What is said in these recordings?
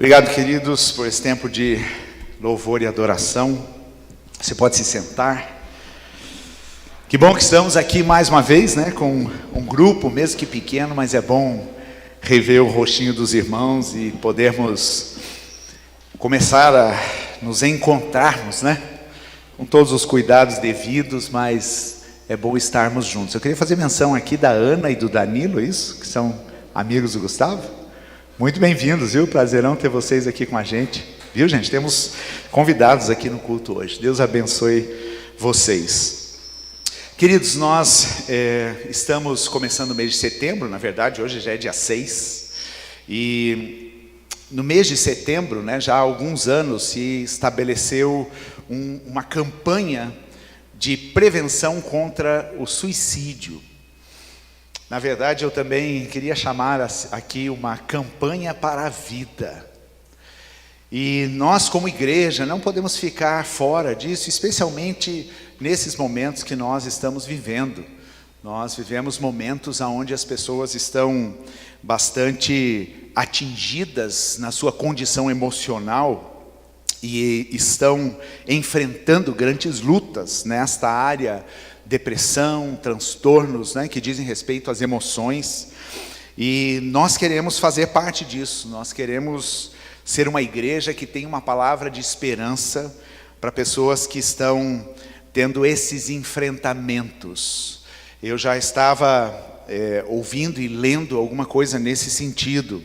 Obrigado, queridos, por esse tempo de louvor e adoração. Você pode se sentar. Que bom que estamos aqui mais uma vez, né, com um grupo, mesmo que pequeno, mas é bom rever o rostinho dos irmãos e podermos começar a nos encontrarmos, né, com todos os cuidados devidos, mas é bom estarmos juntos. Eu queria fazer menção aqui da Ana e do Danilo, isso, que são amigos do Gustavo. Muito bem-vindos, viu? Prazerão ter vocês aqui com a gente. Viu, gente? Temos convidados aqui no culto hoje. Deus abençoe vocês. Queridos, nós estamos começando o mês de setembro, na verdade, hoje já é dia 6. E no mês de setembro, né, já há alguns anos, se estabeleceu uma campanha de prevenção contra o suicídio. Na verdade, eu também queria chamar aqui uma campanha para a vida. E nós, como igreja, não podemos ficar fora disso, especialmente nesses momentos que nós estamos vivendo. Nós vivemos momentos onde as pessoas estão bastante atingidas na sua condição emocional e estão enfrentando grandes lutas nesta área, depressão, transtornos, né, que dizem respeito às emoções, e nós queremos fazer parte disso. Nós queremos ser uma igreja que tem uma palavra de esperança para pessoas que estão tendo esses enfrentamentos. Eu já estava ouvindo e lendo alguma coisa nesse sentido,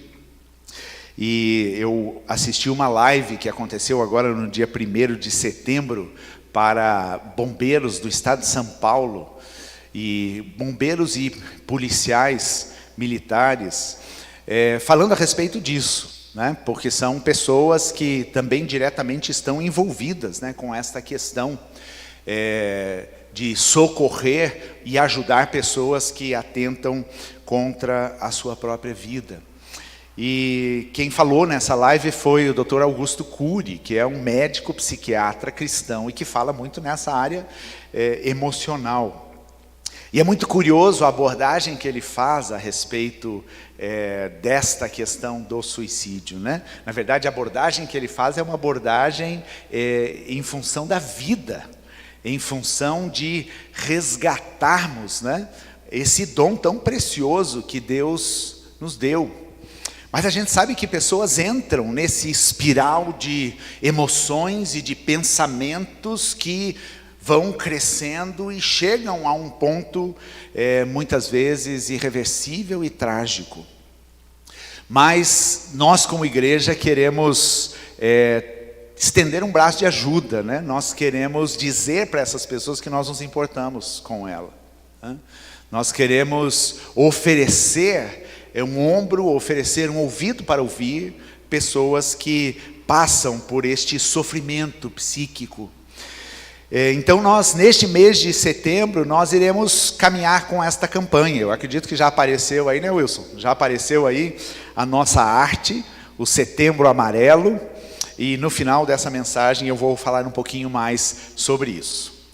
e eu assisti uma live que aconteceu agora no dia 1º de setembro, para bombeiros do estado de São Paulo, e bombeiros e policiais militares, falando a respeito disso, né? Porque são pessoas que também diretamente estão envolvidas, né, com esta questão de socorrer e ajudar pessoas que atentam contra a sua própria vida. E quem falou nessa live foi o Dr. Augusto Cury, que é um médico psiquiatra cristão e que fala muito nessa área emocional. E é muito curioso a abordagem que ele faz a respeito desta questão do suicídio, né? Na verdade, a abordagem que ele faz é uma abordagem em função da vida, em função de resgatarmos, né, esse dom tão precioso que Deus nos deu. Mas a gente sabe que pessoas entram nesse espiral de emoções e de pensamentos que vão crescendo e chegam a um ponto, muitas vezes, irreversível e trágico. Mas nós, como igreja, queremos estender um braço de ajuda, né? Nós queremos dizer para essas pessoas que nós nos importamos com ela, né? Nós queremos oferecer um ombro, oferecer um ouvido para ouvir pessoas que passam por este sofrimento psíquico. Então nós, neste mês de setembro, nós iremos caminhar com esta campanha. Eu acredito que já apareceu aí, né, Wilson? Já apareceu aí a nossa arte, o Setembro Amarelo, e no final dessa mensagem eu vou falar um pouquinho mais sobre isso.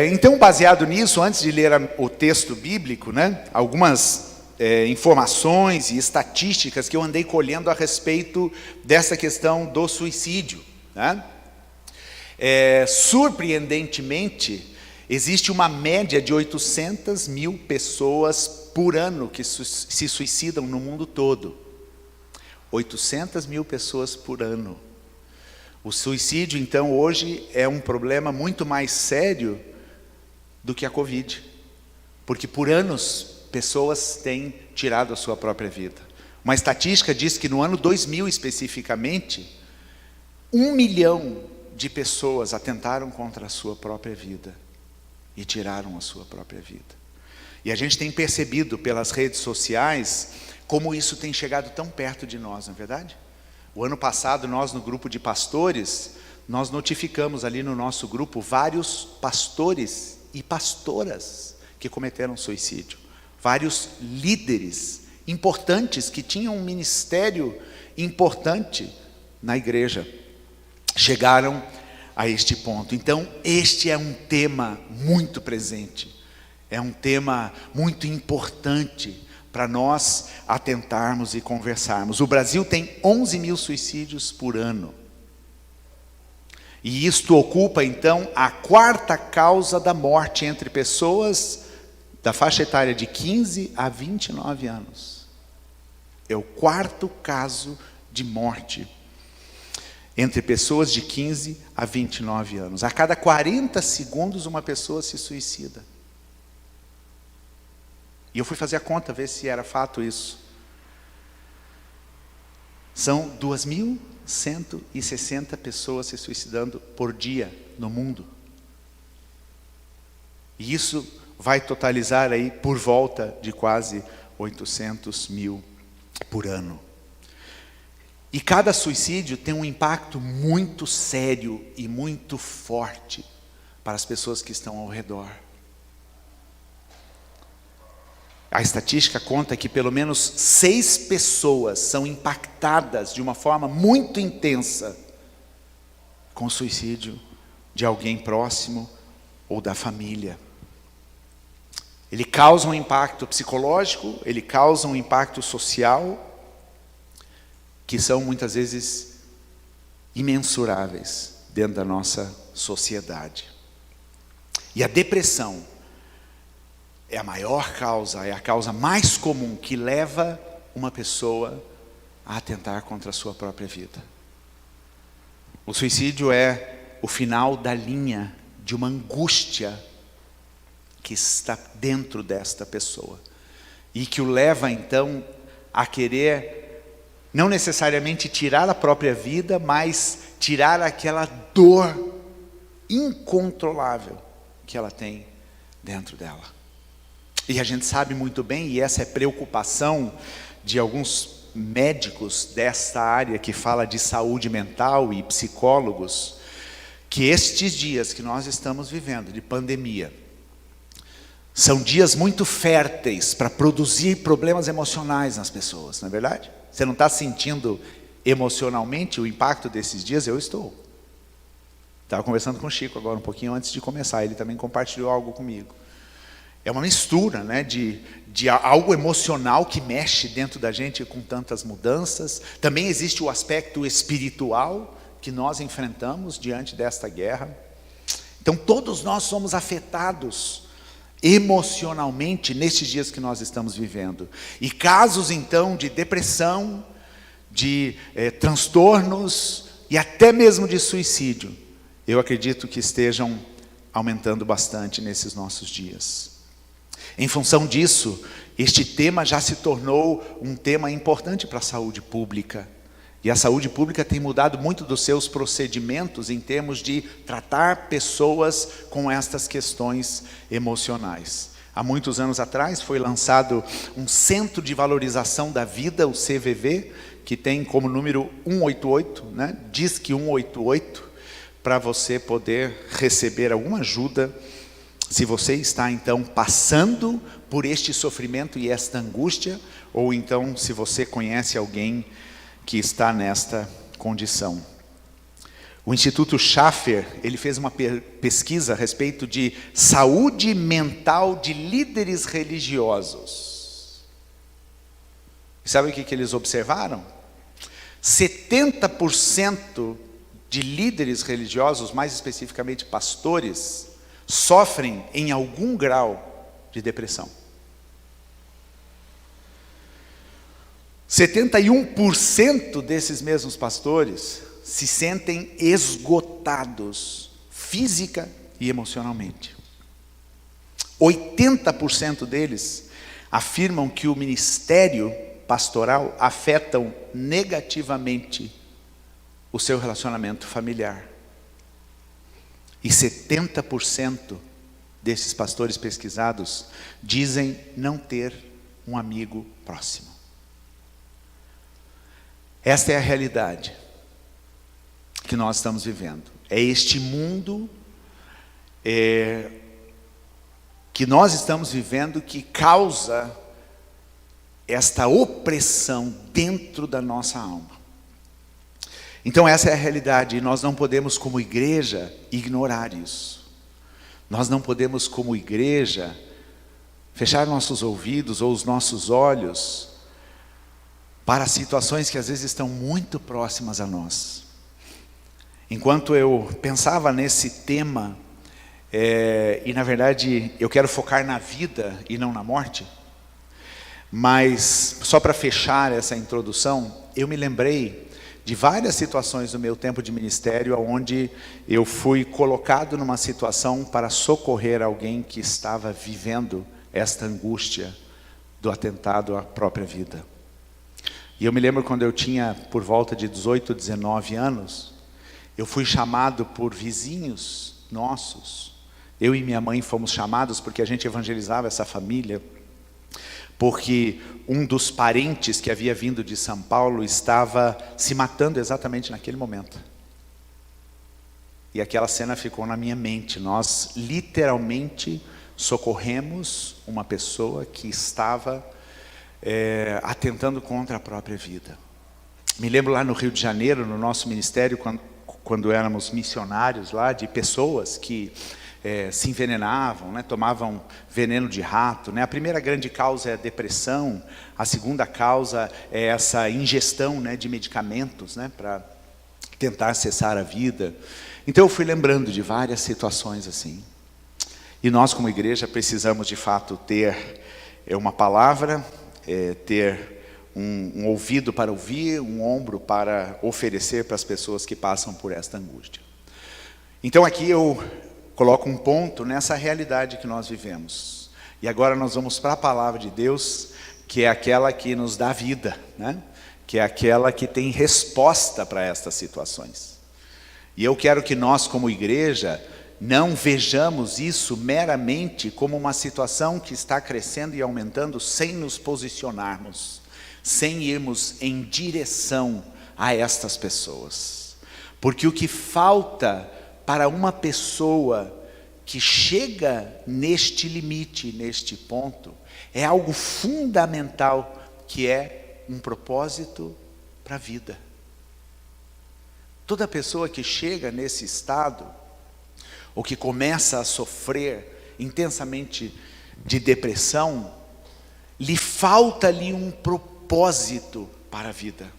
Então, baseado nisso, antes de ler o texto bíblico, né, algumas informações e estatísticas que eu andei colhendo a respeito dessa questão do suicídio, né? Surpreendentemente, existe uma média de 800 mil pessoas por ano que se suicidam no mundo todo. 800 mil pessoas por ano. O suicídio, então, hoje é um problema muito mais sério do que a Covid, porque por anos pessoas têm tirado a sua própria vida. Uma estatística diz que no ano 2000 especificamente, 1 milhão de pessoas atentaram contra a sua própria vida e tiraram a sua própria vida. E a gente tem percebido pelas redes sociais como isso tem chegado tão perto de nós, não é verdade? O ano passado, nós no grupo de pastores, nós notificamos ali no nosso grupo vários pastores e pastoras que cometeram suicídio. Vários líderes importantes que tinham um ministério importante na igreja chegaram a este ponto. Então, este é um tema muito presente, é um tema muito importante para nós atentarmos e conversarmos. O Brasil tem 11 mil suicídios por ano. E isto ocupa, então, a quarta causa da morte entre pessoas da faixa etária de 15 a 29 anos. É o quarto caso de morte entre pessoas de 15 a 29 anos. A cada 40 segundos uma pessoa se suicida. E eu fui fazer a conta, ver se era fato isso. São 2.160 pessoas se suicidando por dia no mundo. E isso vai totalizar aí por volta de quase 800 mil por ano. E cada suicídio tem um impacto muito sério e muito forte para as pessoas que estão ao redor. A estatística conta que pelo menos 6 pessoas são impactadas de uma forma muito intensa com o suicídio de alguém próximo ou da família. Ele causa um impacto psicológico, ele causa um impacto social, que são muitas vezes imensuráveis dentro da nossa sociedade. E a depressão é a maior causa, é a causa mais comum que leva uma pessoa a atentar contra a sua própria vida. O suicídio é o final da linha de uma angústia que está dentro desta pessoa e que o leva então a querer não necessariamente tirar a própria vida, mas tirar aquela dor incontrolável que ela tem dentro dela. E a gente sabe muito bem, e essa é preocupação de alguns médicos desta área que fala de saúde mental e psicólogos, que estes dias que nós estamos vivendo de pandemia são dias muito férteis para produzir problemas emocionais nas pessoas, não é verdade? Você não está sentindo emocionalmente o impacto desses dias? Eu estou. Estava conversando com o Chico agora um pouquinho antes de começar, ele também compartilhou algo comigo. É uma mistura, né, de algo emocional que mexe dentro da gente com tantas mudanças. Também existe o aspecto espiritual que nós enfrentamos diante desta guerra. Então todos nós somos afetados emocionalmente nestes dias que nós estamos vivendo. E casos então de depressão, de transtornos e até mesmo de suicídio, eu acredito que estejam aumentando bastante nesses nossos dias. Em função disso, este tema já se tornou um tema importante para a saúde pública. E a saúde pública tem mudado muito dos seus procedimentos em termos de tratar pessoas com estas questões emocionais. Há muitos anos atrás foi lançado um Centro de Valorização da Vida, o CVV, que tem como número 188, né? Disque 188, para você poder receber alguma ajuda se você está então passando por este sofrimento e esta angústia, ou então se você conhece alguém que está nesta condição. O Instituto Schaffer, ele fez uma pesquisa a respeito de saúde mental de líderes religiosos. E sabe o que eles observaram? 70% de líderes religiosos, mais especificamente pastores, sofrem em algum grau de depressão. 71% desses mesmos pastores se sentem esgotados física e emocionalmente. 80% deles afirmam que o ministério pastoral afetam negativamente o seu relacionamento familiar. E 70% desses pastores pesquisados dizem não ter um amigo próximo. Esta é a realidade que nós estamos vivendo. É este mundo que nós estamos vivendo que causa esta opressão dentro da nossa alma. Então essa é a realidade e nós não podemos como igreja ignorar isso. Nós não podemos como igreja Fechar nossos ouvidos ou os nossos olhos para situações que às vezes estão muito próximas a nós. Enquanto eu pensava nesse tema, e na verdade eu quero focar na vida e não na morte, mas só para fechar essa introdução, eu me lembrei de várias situações no meu tempo de ministério, onde eu fui colocado numa situação para socorrer alguém que estava vivendo esta angústia do atentado à própria vida. E eu me lembro quando eu tinha por volta de 18, 19 anos, eu fui chamado por vizinhos nossos. Eu e minha mãe fomos chamados porque a gente evangelizava essa família, porque um dos parentes que havia vindo de São Paulo estava se matando exatamente naquele momento. E aquela cena ficou na minha mente. Nós literalmente socorremos uma pessoa que estava atentando contra a própria vida. Me lembro lá no Rio de Janeiro, no nosso ministério, quando éramos missionários lá, de pessoas que se envenenavam, né, tomavam veneno de rato, né? A primeira grande causa é a depressão, a segunda causa é essa ingestão, né, de medicamentos, né, para tentar cessar a vida. Então eu fui lembrando de várias situações assim. E nós como igreja precisamos de fato ter uma palavra, ter um ouvido para ouvir, um ombro para oferecer para as pessoas que passam por esta angústia. Então aqui eu coloco um ponto nessa realidade que nós vivemos. E agora nós vamos para a palavra de Deus, que é aquela que nos dá vida, né? Que é aquela que tem resposta para estas situações. E eu quero que nós como igreja não vejamos isso meramente como uma situação que está crescendo e aumentando sem nos posicionarmos, sem irmos em direção a estas pessoas. Porque o que falta para uma pessoa que chega neste limite, neste ponto, é algo fundamental, que é um propósito para a vida. Toda pessoa que chega nesse estado, ou que começa a sofrer intensamente de depressão, lhe falta ali um propósito para a vida.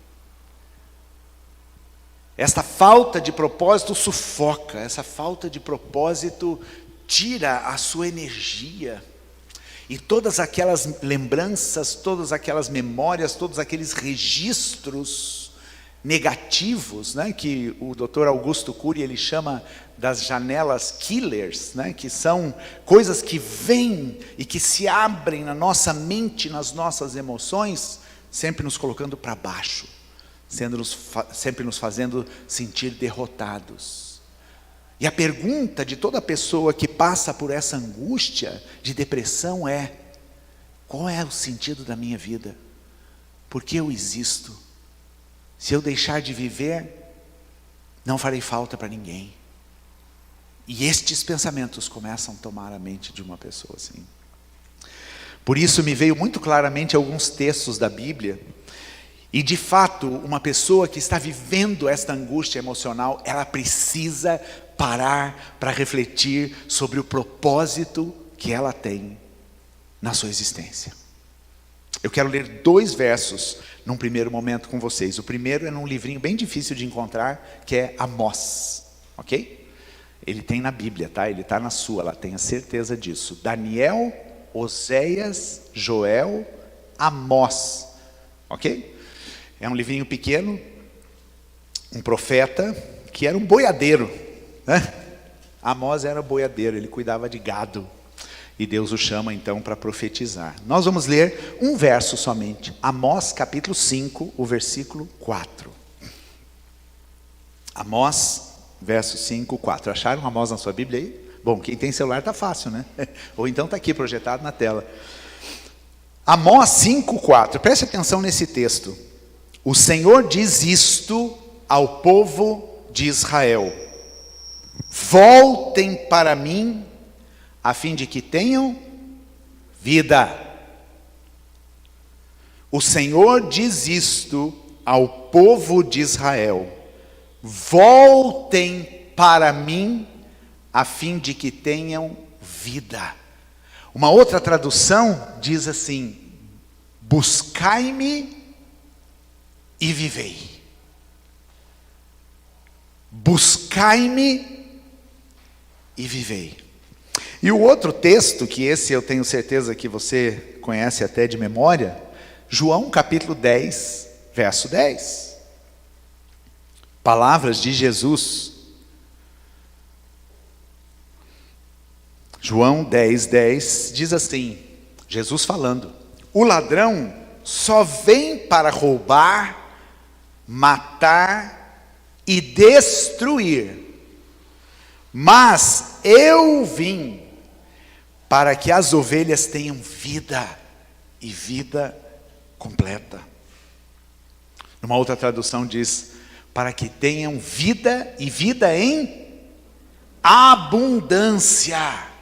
Esta falta de propósito sufoca, essa falta de propósito tira a sua energia. E todas aquelas lembranças, todas aquelas memórias, todos aqueles registros negativos, né, que o Dr. Augusto Cury ele chama das janelas killers, né, que são coisas que vêm e que se abrem na nossa mente, nas nossas emoções, sempre nos colocando para baixo, sempre nos fazendo sentir derrotados. E a pergunta de toda pessoa que passa por essa angústia de depressão é: qual é o sentido da minha vida? Por que eu existo? Se eu deixar de viver, não farei falta para ninguém. E estes pensamentos começam a tomar a mente de uma pessoa assim. Por isso me veio muito claramente alguns textos da Bíblia. E de fato, uma pessoa que está vivendo esta angústia emocional, ela precisa parar para refletir sobre o propósito que ela tem na sua existência. Eu quero ler 2 versos num primeiro momento com vocês. O primeiro é num livrinho bem difícil de encontrar, que é Amós, ok? Ele tem na Bíblia, tá? Ele está na sua, ela tenha certeza disso. Daniel, Oséias, Joel, Amós, ok? É um livrinho pequeno, um profeta que era um boiadeiro, né? Amós era boiadeiro, ele cuidava de gado. E Deus o chama então para profetizar. Nós vamos ler um verso somente. Amós capítulo 5, o versículo 4. Amós, verso 5, 4. Acharam Amós na sua Bíblia aí? Bom, quem tem celular está fácil, né? Ou então está aqui projetado na tela. Amós 5, 4. Preste atenção nesse texto. O Senhor diz isto ao povo de Israel: voltem para mim, a fim de que tenham vida. O Senhor diz isto ao povo de Israel: voltem para mim, a fim de que tenham vida. Uma outra tradução diz assim: buscai-me e vivei. Buscai-me e vivei. E o outro texto, que esse eu tenho certeza que você conhece até de memória, João capítulo 10, verso 10. Palavras de Jesus. João 10, 10 diz assim, Jesus falando: o ladrão só vem para roubar, matar e destruir. Mas eu vim para que as ovelhas tenham vida e vida completa. Numa outra tradução diz: para que tenham vida e vida em abundância.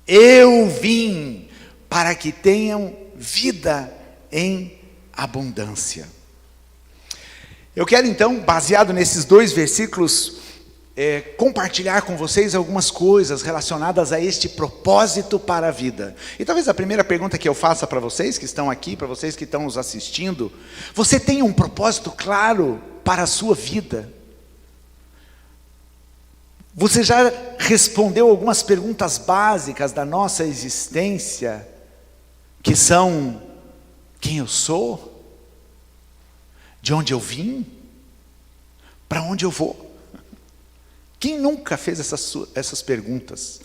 Eu vim para que tenham vida em abundância. Eu quero então, baseado nesses dois versículos, compartilhar com vocês algumas coisas relacionadas a este propósito para a vida. E talvez a primeira pergunta que eu faça para vocês que estão aqui, para vocês que estão nos assistindo: você tem um propósito claro para a sua vida? Você já respondeu algumas perguntas básicas da nossa existência, que são: quem eu sou? De onde eu vim? Para onde eu vou? Quem nunca fez essas perguntas?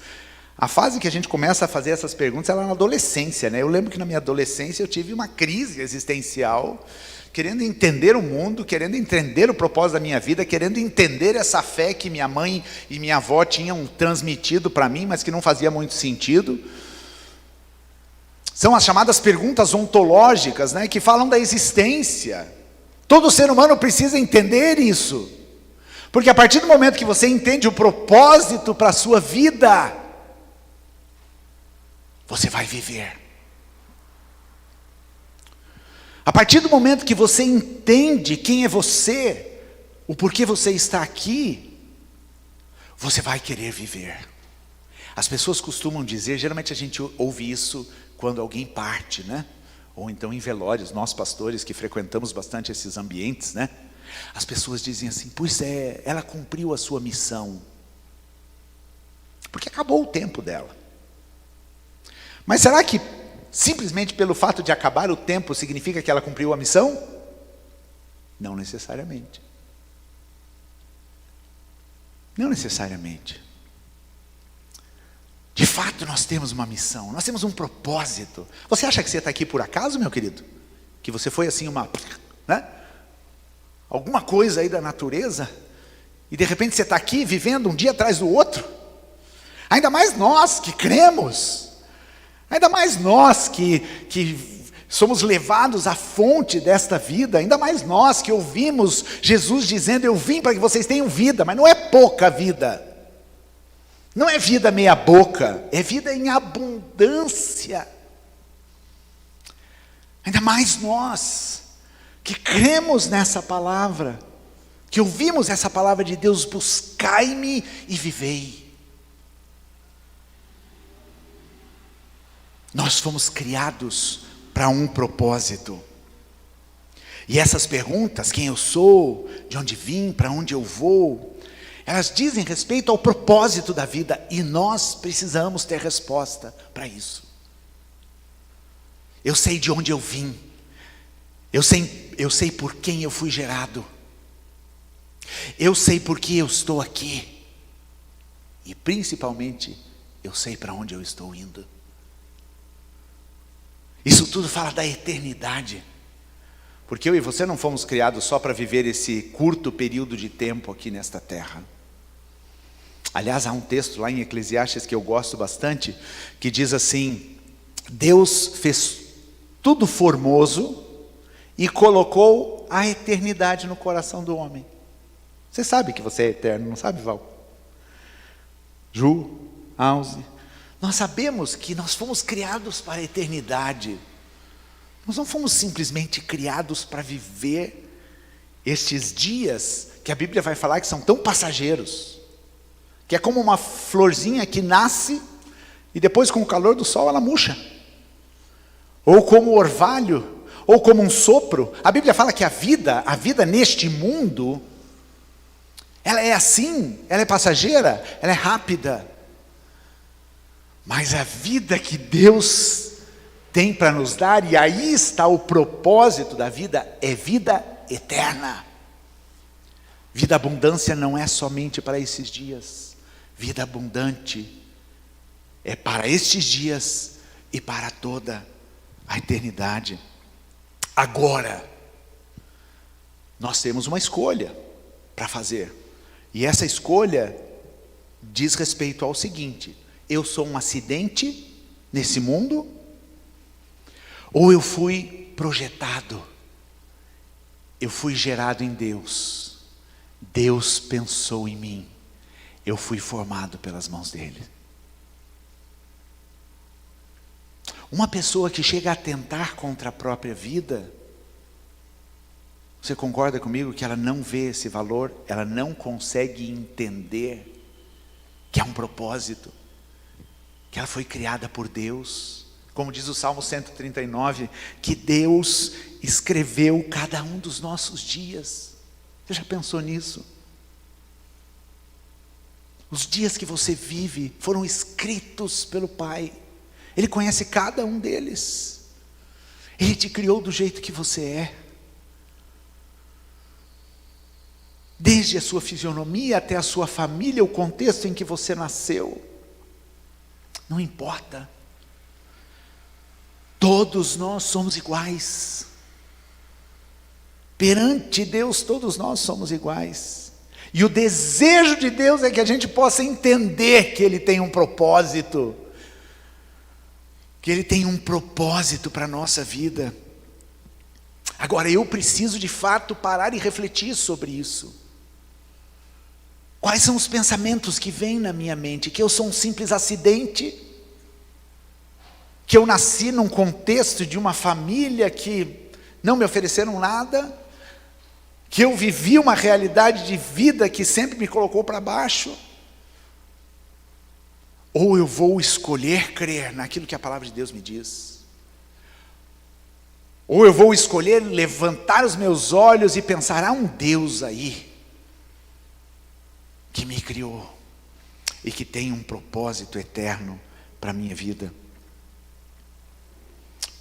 A fase que a gente começa a fazer essas perguntas é lá na adolescência, né? Eu lembro que na minha adolescência eu tive uma crise existencial, querendo entender o mundo, querendo entender o propósito da minha vida, querendo entender essa fé que minha mãe e minha avó tinham transmitido para mim, mas que não fazia muito sentido. São as chamadas perguntas ontológicas, né? Que falam da existência. Todo ser humano precisa entender isso. Porque a partir do momento que você entende o propósito para a sua vida, você vai viver. A partir do momento que você entende quem é você, o porquê você está aqui, você vai querer viver. As pessoas costumam dizer, geralmente a gente ouve isso quando alguém parte, né? Ou então em velórios, nós pastores que frequentamos bastante esses ambientes, né? As pessoas dizem assim: pois é, ela cumpriu a sua missão, porque acabou o tempo dela. Mas será que simplesmente pelo fato de acabar o tempo significa que ela cumpriu a missão? Não necessariamente. Não necessariamente. De fato nós temos uma missão, nós temos um propósito. Você acha que você está aqui por acaso, meu querido? Que você foi assim alguma coisa aí da natureza, e de repente você está aqui vivendo um dia atrás do outro? Ainda mais nós que cremos, ainda mais nós que somos levados à fonte desta vida, ainda mais nós que ouvimos Jesus dizendo: eu vim para que vocês tenham vida, mas não é pouca vida, não é vida meia boca, é vida em abundância. Ainda mais nós que cremos nessa palavra, que ouvimos essa palavra de Deus: buscai-me e vivei. Nós fomos criados para um propósito. E essas perguntas, quem eu sou, de onde vim, para onde eu vou, elas dizem respeito ao propósito da vida, e nós precisamos ter resposta para isso. Eu sei de onde eu vim, eu sei por quem eu fui gerado, eu sei por que eu estou aqui, e principalmente eu sei para onde eu estou indo. Isso tudo fala da eternidade, porque eu e você não fomos criados só para viver esse curto período de tempo aqui nesta terra. Aliás, há um texto lá em Eclesiastes que eu gosto bastante, que diz assim: Deus fez tudo formoso e colocou a eternidade no coração do homem. Você sabe que você é eterno, não sabe, Val? Ju, Alze, nós sabemos que nós fomos criados para a eternidade. Nós não fomos simplesmente criados para viver estes dias que a Bíblia vai falar que são tão passageiros, que é como uma florzinha que nasce E depois, com o calor do sol, ela murcha. Ou como orvalho, ou como um sopro. A Bíblia fala que a vida neste mundo, ela é assim, ela é passageira, ela é rápida. Mas a vida que Deus tem para nos dar, e aí está o propósito da vida, é vida eterna. Vida abundância não é somente para esses dias. Vida abundante é para estes dias e para toda a eternidade. Agora, nós temos uma escolha para fazer. E essa escolha diz respeito ao seguinte: eu sou um acidente nesse mundo? Ou eu fui projetado? Eu fui gerado em Deus. Deus pensou em mim. Eu fui formado pelas mãos dele. Uma pessoa que chega a atentar contra a própria vida, você concorda comigo que ela não vê esse valor, ela não consegue entender que há um propósito, que ela foi criada por Deus, como diz o Salmo 139, que Deus escreveu cada um dos nossos dias. Você já pensou nisso? Os dias que você vive foram escritos pelo Pai. Ele conhece cada um deles. Ele te criou do jeito que você é. Desde a sua fisionomia até a sua família, o contexto em que você nasceu. Não importa. Todos nós somos iguais. Perante Deus, todos nós somos iguais. E o desejo de Deus é que a gente possa entender que Ele tem um propósito. Que Ele tem um propósito para a nossa vida. Agora, eu preciso de fato parar e refletir sobre isso. Quais são os pensamentos que vêm na minha mente? Que eu sou um simples acidente? Que eu nasci num contexto de uma família que não me ofereceram nada? Que eu vivi uma realidade de vida que sempre me colocou para baixo? Ou eu vou escolher crer naquilo que a palavra de Deus me diz? Ou eu vou escolher levantar os meus olhos e pensar, há um Deus aí, que me criou, e que tem um propósito eterno para a minha vida.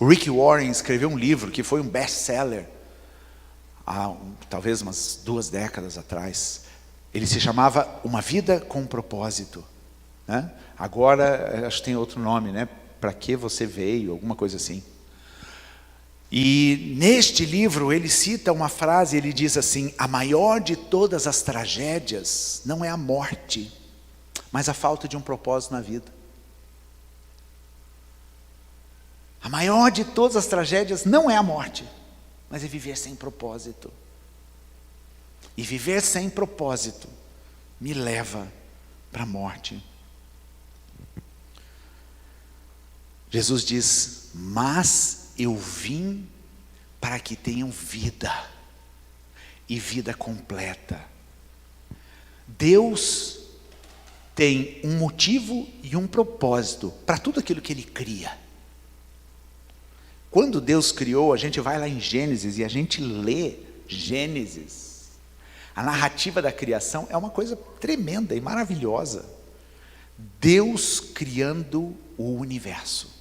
O Rick Warren escreveu um livro que foi um best-seller, há talvez umas 2 décadas atrás. Ele se chamava Uma Vida com Propósito, né? Agora, acho que tem outro nome, né? Para que você veio, alguma coisa assim. E neste livro ele cita uma frase, ele diz assim: a maior de todas as tragédias não é a morte, mas a falta de um propósito na vida. A maior de todas as tragédias não é a morte, mas é viver sem propósito. E viver sem propósito me leva para a morte. Jesus diz: mas eu vim para que tenham vida, e vida completa. Deus tem um motivo e um propósito para tudo aquilo que Ele cria. Quando Deus criou, a gente vai lá em Gênesis e a gente lê Gênesis. A narrativa da criação é uma coisa tremenda e maravilhosa. Deus criando o universo.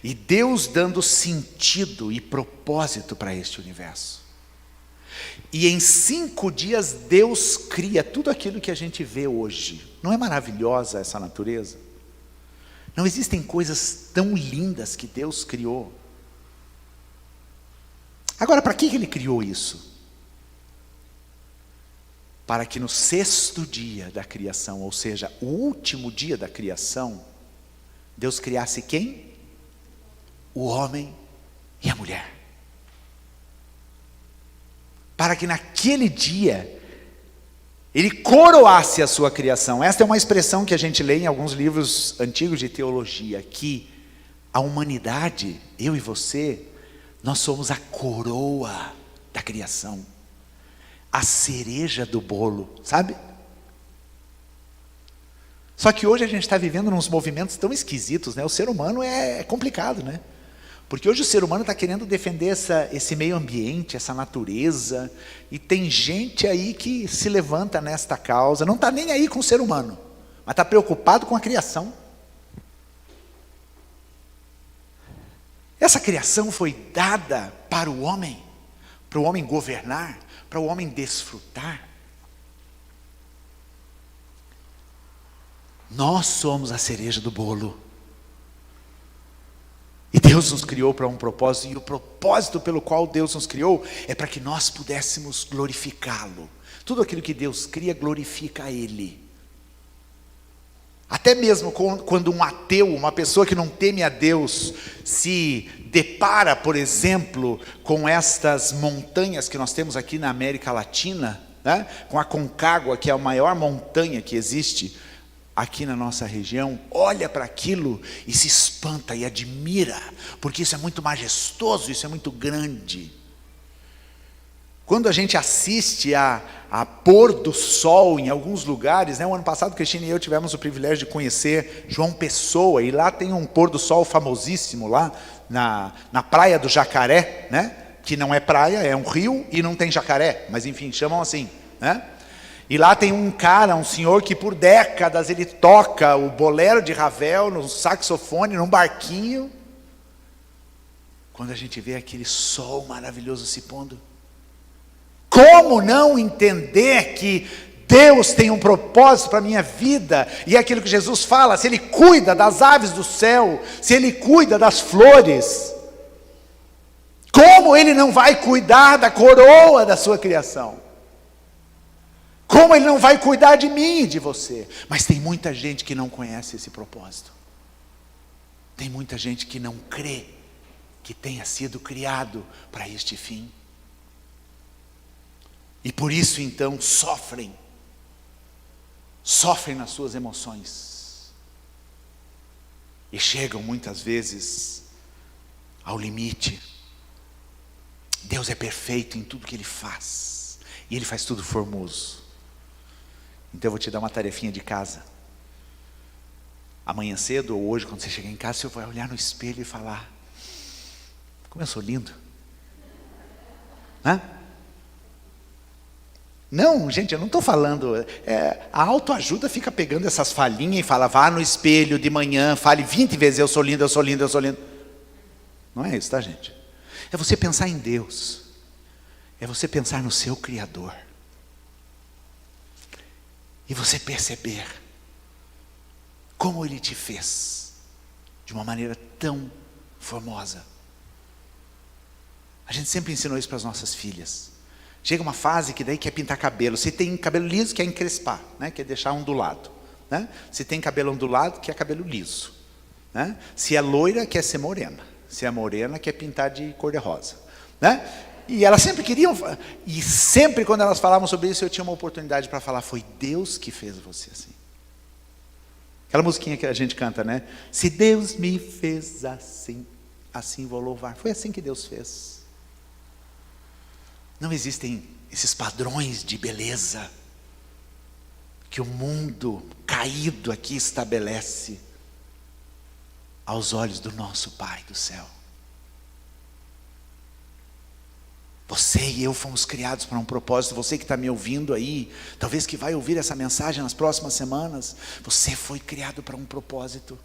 E Deus dando sentido e propósito para este universo. E em 5 dias Deus cria tudo aquilo que a gente vê hoje. Não é maravilhosa essa natureza? Não existem coisas tão lindas que Deus criou. Agora, para que Ele criou isso? Para que no 6º dia da criação, ou seja, o último dia da criação, Deus criasse quem? O homem e a mulher. Para que naquele dia Ele coroasse a sua criação. Esta é uma expressão que a gente lê em alguns livros antigos de teologia, que a humanidade, eu e você, nós somos a coroa da criação, a cereja do bolo, sabe? Só que hoje a gente está vivendo uns movimentos tão esquisitos, né? O ser humano é complicado, né? Porque hoje o ser humano está querendo defender esse meio ambiente, essa natureza, e tem gente aí que se levanta nesta causa, não está nem aí com o ser humano, mas está preocupado com a criação. Essa criação foi dada para o homem governar, para o homem desfrutar. Nós somos a cereja do bolo. E Deus nos criou para um propósito, e o propósito pelo qual Deus nos criou é para que nós pudéssemos glorificá-lo. Tudo aquilo que Deus cria glorifica a Ele. Até mesmo quando um ateu, uma pessoa que não teme a Deus, se depara, por exemplo, com estas montanhas que nós temos aqui na América Latina, né? Com a Concagua, que é a maior montanha que existe aqui na nossa região, olha para aquilo e se espanta e admira, porque isso é muito majestoso, isso é muito grande. Quando a gente assiste a pôr do sol em alguns lugares, né? O ano passado, Cristina e eu tivemos o privilégio de conhecer João Pessoa, e lá tem um pôr do sol famosíssimo, lá na Praia do Jacaré, né? Que não é praia, é um rio e não tem jacaré, mas enfim, chamam assim, né? E lá tem um cara, um senhor que por décadas ele toca o bolero de Ravel no saxofone, num barquinho. Quando a gente vê aquele sol maravilhoso se pondo, como não entender que Deus tem um propósito para a minha vida? E é aquilo que Jesus fala: se Ele cuida das aves do céu, se Ele cuida das flores, como Ele não vai cuidar da coroa da sua criação? Como Ele não vai cuidar de mim e de você? Mas tem muita gente que não conhece esse propósito. Tem muita gente que não crê que tenha sido criado para este fim. E por isso então sofrem nas suas emoções. E chegam muitas vezes ao limite. Deus é perfeito em tudo que Ele faz. E Ele faz tudo formoso. Então eu vou te dar uma tarefinha de casa. Amanhã cedo ou hoje, quando você chegar em casa, você vai olhar no espelho e falar: como eu sou lindo. Hã? Não, gente, eu não estou falando. A autoajuda fica pegando essas falhinhas e fala: vá no espelho de manhã, fale 20 vezes: eu sou lindo, eu sou lindo, eu sou lindo. Não é isso, tá, gente? É você pensar em Deus. É você pensar no seu Criador. E você perceber como Ele te fez de uma maneira tão formosa. A gente sempre ensinou isso para as nossas filhas. Chega uma fase que daí quer pintar cabelo. Se tem cabelo liso, quer encrespar, né? Quer deixar ondulado, né? Se tem cabelo ondulado, quer cabelo liso, né? Se é loira, quer ser morena. Se é morena, quer pintar de cor-de-rosa, né? E elas sempre queriam, e sempre quando elas falavam sobre isso, eu tinha uma oportunidade para falar: foi Deus que fez você assim. Aquela musiquinha que a gente canta, né? Se Deus me fez assim, assim vou louvar. Foi assim que Deus fez. Não existem esses padrões de beleza que o mundo caído aqui estabelece aos olhos do nosso Pai do céu. Você e eu fomos criados para um propósito. Você que está me ouvindo aí, talvez que vai ouvir essa mensagem nas próximas semanas, você foi criado para um propósito.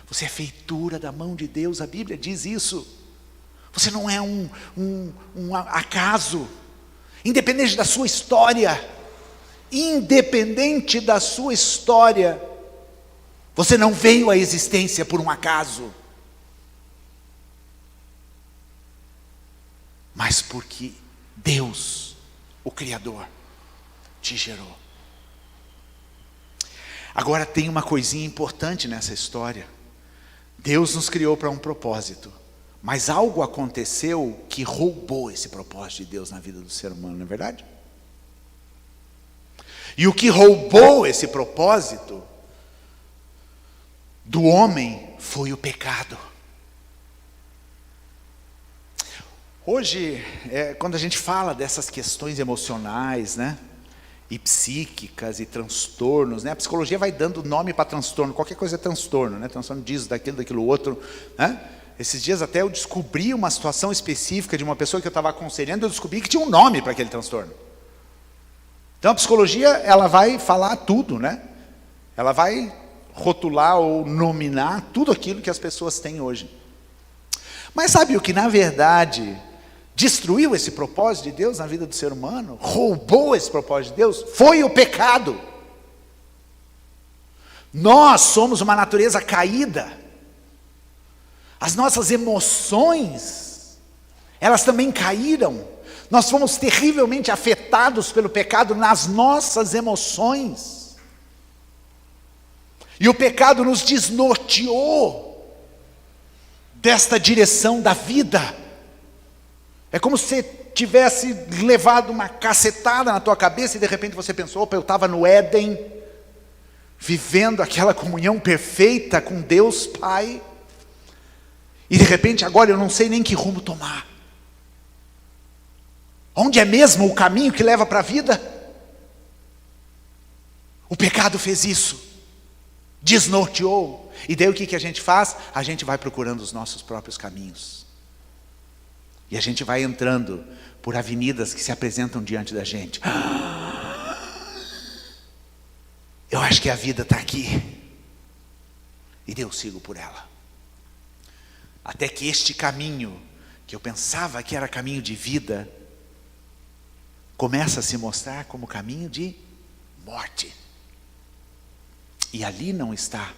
Você é feitura da mão de Deus, a Bíblia diz isso. Você não é um acaso. Independente da sua história, você não veio à existência por um acaso, mas porque Deus, o Criador, te gerou. Agora tem uma coisinha importante nessa história. Deus nos criou para um propósito, mas algo aconteceu que roubou esse propósito de Deus na vida do ser humano, não é verdade? E o que roubou esse propósito do homem foi o pecado. Hoje, quando a gente fala dessas questões emocionais, né? e psíquicas e transtornos, né? A psicologia vai dando nome para transtorno, qualquer coisa é transtorno, né? Transtorno disso, daquilo outro, né? Esses dias até eu descobri uma situação específica de uma pessoa que eu estava aconselhando, eu descobri que tinha um nome para aquele transtorno. Então a psicologia, ela vai falar tudo, né? Ela vai rotular ou nominar tudo aquilo que as pessoas têm hoje. Mas sabe o que na verdade destruiu esse propósito de Deus na vida do ser humano? Roubou esse propósito de Deus? Foi o pecado. Nós somos uma natureza caída. As nossas emoções, elas também caíram. Nós fomos terrivelmente afetados pelo pecado nas nossas emoções. E o pecado nos desnorteou desta direção da vida. É como se você tivesse levado uma cacetada na tua cabeça e de repente você pensou, opa, eu estava no Éden, vivendo aquela comunhão perfeita com Deus Pai, e de repente agora eu não sei nem que rumo tomar. Onde é mesmo o caminho que leva para a vida? O pecado fez isso. Desnorteou. E daí o que a gente faz? A gente vai procurando os nossos próprios caminhos. E a gente vai entrando por avenidas que se apresentam diante da gente. Eu acho que a vida está aqui. E daí eu sigo por ela. Até que este caminho, que eu pensava que era caminho de vida, começa a se mostrar como caminho de morte. E ali não está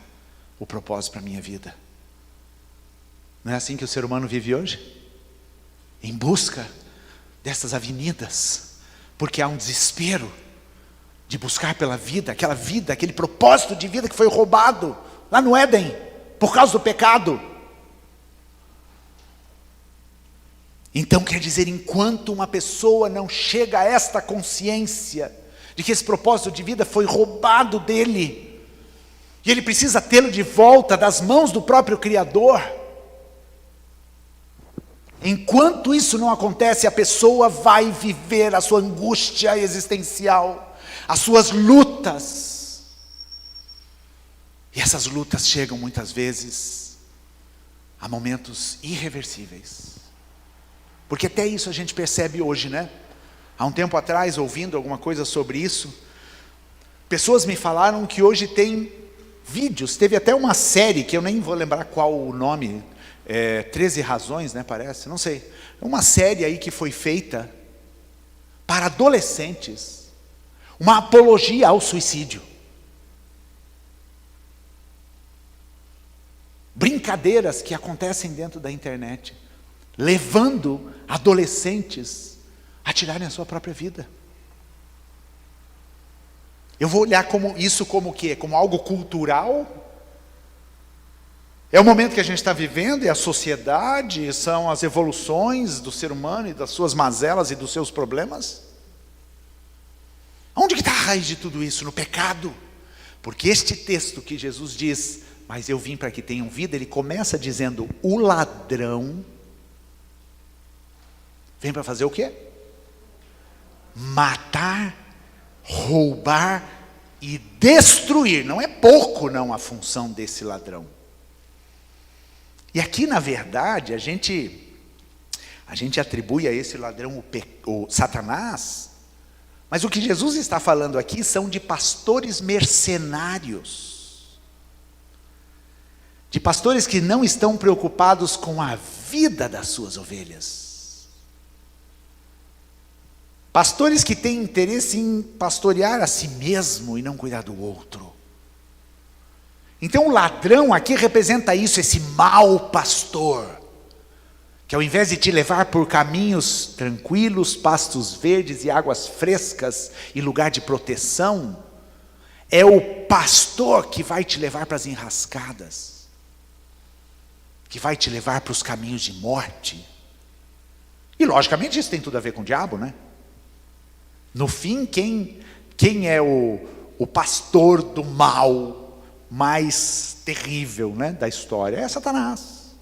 o propósito para a minha vida. Não é assim que o ser humano vive hoje? Em busca dessas avenidas, porque há um desespero de buscar pela vida, aquele propósito de vida que foi roubado lá no Éden, por causa do pecado. Então quer dizer, enquanto uma pessoa não chega a esta consciência de que esse propósito de vida foi roubado dele, e ele precisa tê-lo de volta das mãos do próprio Criador, enquanto isso não acontece, a pessoa vai viver a sua angústia existencial, as suas lutas. E essas lutas chegam muitas vezes a momentos irreversíveis. Porque até isso a gente percebe hoje, né? Há um tempo atrás, ouvindo alguma coisa sobre isso, pessoas me falaram que hoje tem vídeos, teve até uma série, que eu nem vou lembrar qual o nome, 13 Razões, né, parece, não sei. É uma série aí que foi feita para adolescentes, uma apologia ao suicídio. Brincadeiras que acontecem dentro da internet, levando adolescentes a tirarem a sua própria vida. Eu vou olhar isso como o quê? Como algo cultural? É o momento que a gente está vivendo, é a sociedade, são as evoluções do ser humano e das suas mazelas e dos seus problemas? Onde que está a raiz de tudo isso? No pecado. Porque este texto que Jesus diz, mas eu vim para que tenham vida, ele começa dizendo, o ladrão vem para fazer o quê? Matar, roubar e destruir. Não é pouco não a função desse ladrão. E aqui na verdade a gente atribui a esse ladrão o Satanás, mas o que Jesus está falando aqui são de pastores mercenários, de pastores que não estão preocupados com a vida das suas ovelhas. Pastores que têm interesse em pastorear a si mesmo e não cuidar do outro. Então o ladrão aqui representa isso, esse mau pastor, que ao invés de te levar por caminhos tranquilos, pastos verdes e águas frescas e lugar de proteção, é o pastor que vai te levar para as enrascadas, que vai te levar para os caminhos de morte. E logicamente isso tem tudo a ver com o diabo, né? No fim, quem é o pastor do mal mais terrível, né, da história? É Satanás.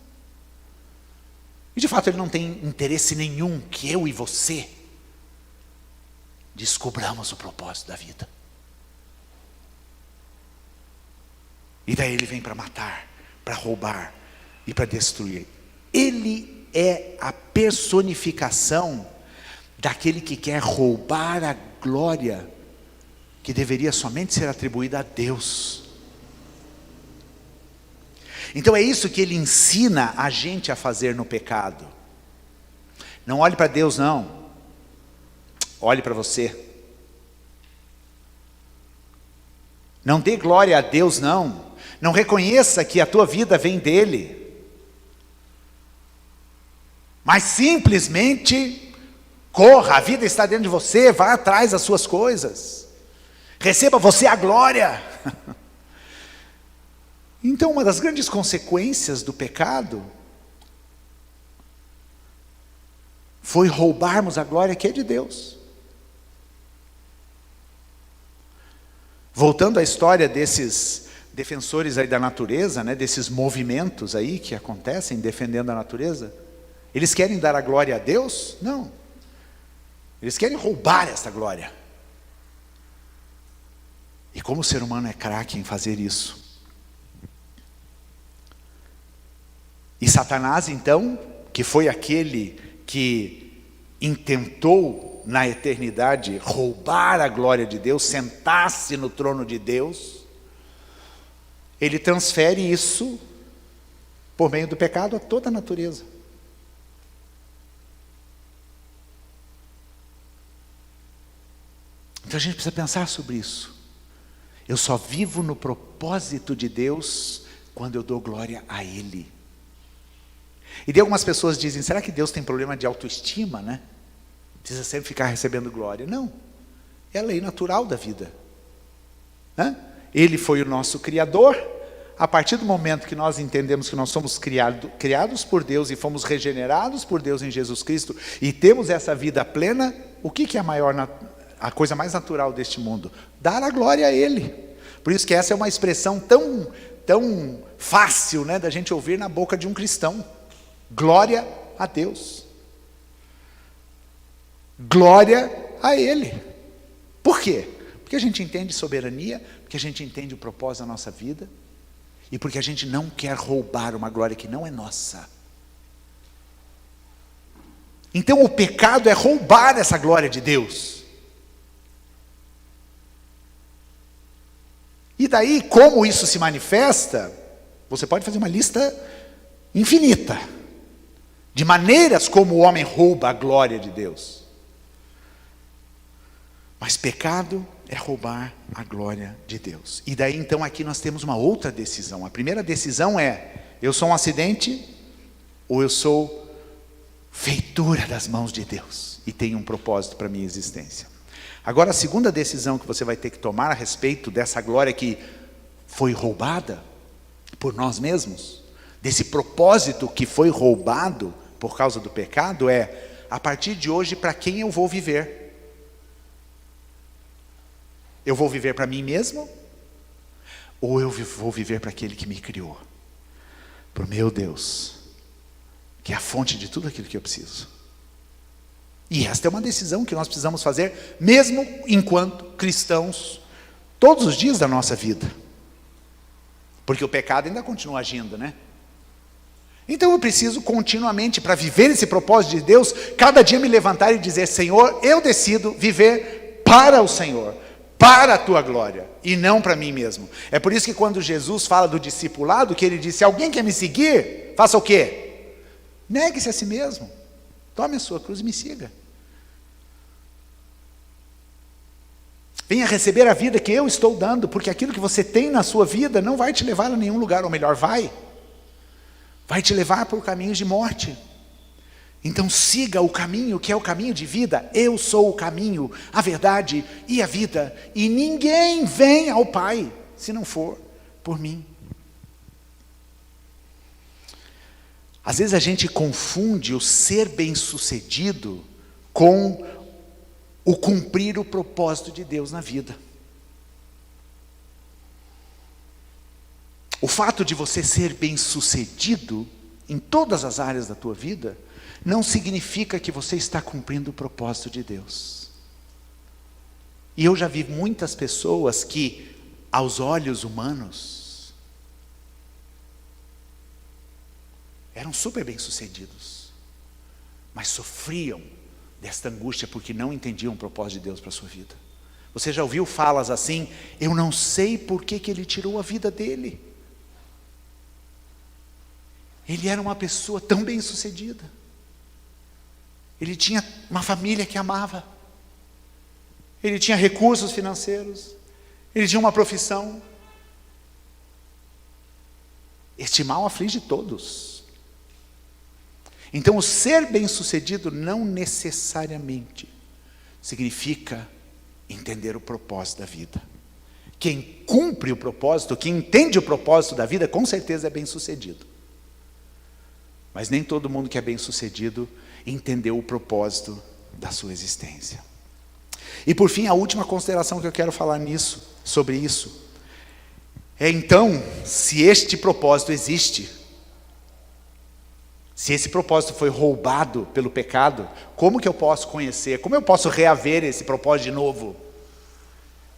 E de fato ele não tem interesse nenhum que eu e você descobramos o propósito da vida. E daí ele vem para matar, para roubar e para destruir. Ele é a personificação daquele que quer roubar a glória que deveria somente ser atribuída a Deus. Então é isso que ele ensina a gente a fazer no pecado. Não olhe para Deus, não. Olhe para você. Não dê glória a Deus, não. Não reconheça que a tua vida vem dele. Mas simplesmente corra, a vida está dentro de você, vá atrás das suas coisas. Receba você a glória. Então, uma das grandes consequências do pecado foi roubarmos a glória que é de Deus. Voltando à história desses defensores aí da natureza, né, desses movimentos aí que acontecem defendendo a natureza, eles querem dar a glória a Deus? Não. Eles querem roubar essa glória. E como o ser humano é craque em fazer isso. E Satanás, então, que foi aquele que intentou na eternidade roubar a glória de Deus, sentar-se no trono de Deus, ele transfere isso por meio do pecado a toda a natureza. Então a gente precisa pensar sobre isso. Eu só vivo no propósito de Deus quando eu dou glória a Ele. E daí algumas pessoas dizem, será que Deus tem problema de autoestima, né? Precisa sempre ficar recebendo glória. Não, é a lei natural da vida. Ele foi o nosso Criador. A partir do momento que nós entendemos que nós somos criados por Deus e fomos regenerados por Deus em Jesus Cristo e temos essa vida plena, o que é a coisa mais natural deste mundo? Dar a glória a Ele. Por isso que essa é uma expressão tão fácil, né, da gente ouvir na boca de um cristão. Glória a Deus. Glória a Ele. Por quê? Porque a gente entende soberania, porque a gente entende o propósito da nossa vida, e porque a gente não quer roubar uma glória que não é nossa. Então o pecado é roubar essa glória de Deus. E daí, como isso se manifesta, você pode fazer uma lista infinita de maneiras como o homem rouba a glória de Deus. Mas pecado é roubar a glória de Deus. E daí então aqui nós temos uma outra decisão. A primeira decisão é, eu sou um acidente ou eu sou feitura das mãos de Deus e tenho um propósito para a minha existência. Agora a segunda decisão que você vai ter que tomar a respeito dessa glória que foi roubada por nós mesmos, desse propósito que foi roubado por causa do pecado, é, a partir de hoje, para quem eu vou viver? Eu vou viver para mim mesmo? Ou eu vou viver para aquele que me criou? Para o meu Deus, que é a fonte de tudo aquilo que eu preciso. E esta é uma decisão que nós precisamos fazer, mesmo enquanto cristãos, todos os dias da nossa vida. Porque o pecado ainda continua agindo, né? Então eu preciso continuamente, para viver esse propósito de Deus, cada dia me levantar e dizer, Senhor, eu decido viver para o Senhor, para a tua glória, e não para mim mesmo. É por isso que quando Jesus fala do discipulado, que ele disse, alguém quer me seguir, faça o quê? Negue-se a si mesmo, tome a sua cruz e me siga. Venha receber a vida que eu estou dando, porque aquilo que você tem na sua vida não vai te levar a nenhum lugar, ou melhor, vai te levar por caminhos de morte. Então siga o caminho que é o caminho de vida. Eu sou o caminho, a verdade e a vida, e ninguém vem ao Pai se não for por mim. Às vezes a gente confunde o ser bem-sucedido com o cumprir o propósito de Deus na vida. O fato de você ser bem-sucedido em todas as áreas da tua vida não significa que você está cumprindo o propósito de Deus. E eu já vi muitas pessoas que, aos olhos humanos, eram super bem-sucedidos, mas sofriam desta angústia porque não entendiam o propósito de Deus para a sua vida. Você já ouviu falas assim: eu não sei por que Ele tirou a vida dele. Ele era uma pessoa tão bem-sucedida. Ele tinha uma família que amava. Ele tinha recursos financeiros. Ele tinha uma profissão. Este mal aflige todos. Então, o ser bem-sucedido não necessariamente significa entender o propósito da vida. Quem cumpre o propósito, quem entende o propósito da vida, com certeza é bem-sucedido. Mas nem todo mundo que é bem-sucedido entendeu o propósito da sua existência. E por fim, a última consideração que eu quero falar sobre isso, é então, se este propósito existe, se esse propósito foi roubado pelo pecado, como que eu posso conhecer? Como eu posso reaver esse propósito de novo?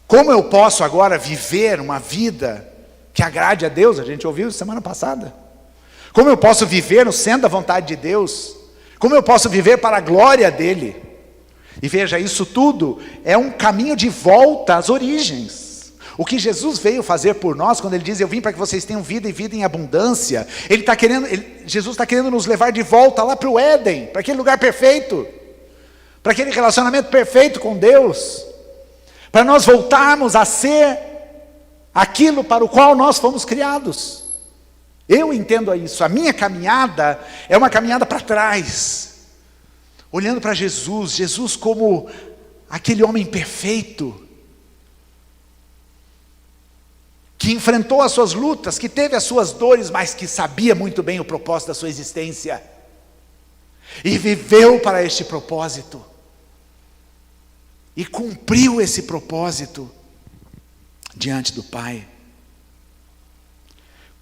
Como eu posso agora viver uma vida que agrade a Deus? A gente ouviu semana passada. Como eu posso viver no centro da vontade de Deus? Como eu posso viver para a glória dEle? E veja, isso tudo é um caminho de volta às origens. O que Jesus veio fazer por nós, quando Ele diz: eu vim para que vocês tenham vida e vida em abundância, Jesus está querendo nos levar de volta lá para o Éden, para aquele lugar perfeito, para aquele relacionamento perfeito com Deus, para nós voltarmos a ser aquilo para o qual nós fomos criados. Eu entendo isso. A minha caminhada é uma caminhada para trás, olhando para Jesus como aquele homem perfeito, que enfrentou as suas lutas, que teve as suas dores, mas que sabia muito bem o propósito da sua existência, e viveu para este propósito, e cumpriu esse propósito diante do Pai.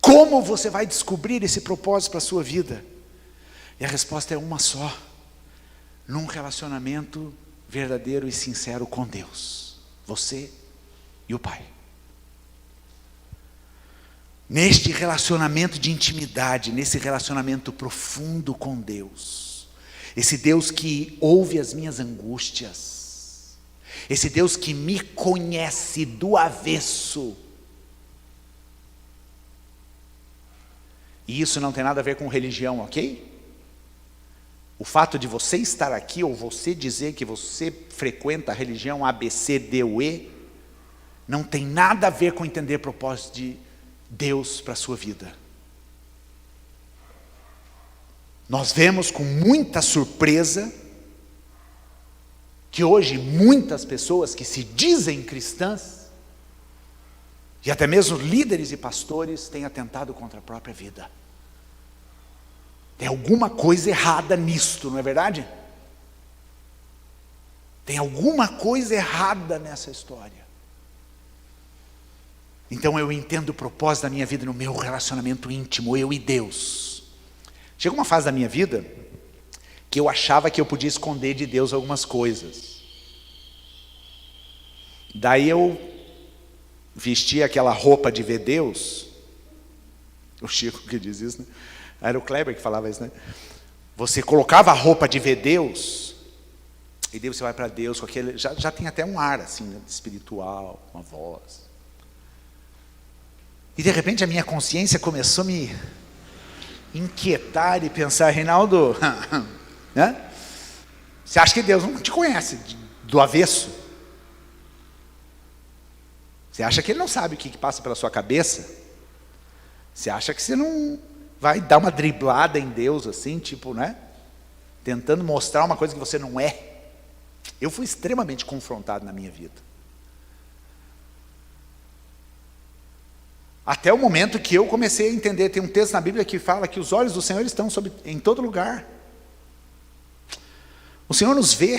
Como você vai descobrir esse propósito para a sua vida? E a resposta é uma só: num relacionamento verdadeiro e sincero com Deus, você e o Pai. Neste relacionamento de intimidade, nesse relacionamento profundo com Deus, esse Deus que ouve as minhas angústias, esse Deus que me conhece do avesso. E isso não tem nada a ver com religião, ok? O fato de você estar aqui, ou você dizer que você frequenta a religião A, B, C, D ou E, não tem nada a ver com entender o propósito de Deus para a sua vida. Nós vemos com muita surpresa que hoje muitas pessoas que se dizem cristãs, e até mesmo líderes e pastores, têm atentado contra a própria vida. Tem alguma coisa errada nisto, não é verdade? Tem alguma coisa errada nessa história. Então eu entendo o propósito da minha vida no meu relacionamento íntimo, eu e Deus. Chegou uma fase da minha vida que eu achava que eu podia esconder de Deus algumas coisas. Daí eu vestia aquela roupa de ver Deus. O Chico que diz isso, né? Era o Kleber que falava isso, né? Você colocava a roupa de ver Deus, e daí você vai para Deus com aquele... Já tem até um ar assim, né, espiritual, uma voz. E de repente a minha consciência começou a me inquietar e pensar: Reinaldo, né? Você acha que Deus não te conhece do avesso? Você acha que Ele não sabe o que passa pela sua cabeça? Você acha que você não vai dar uma driblada em Deus assim, tipo, né? Tentando mostrar uma coisa que você não é? Eu fui extremamente confrontado na minha vida. Até o momento que eu comecei a entender, tem um texto na Bíblia que fala que os olhos do Senhor estão em todo lugar. O Senhor nos vê.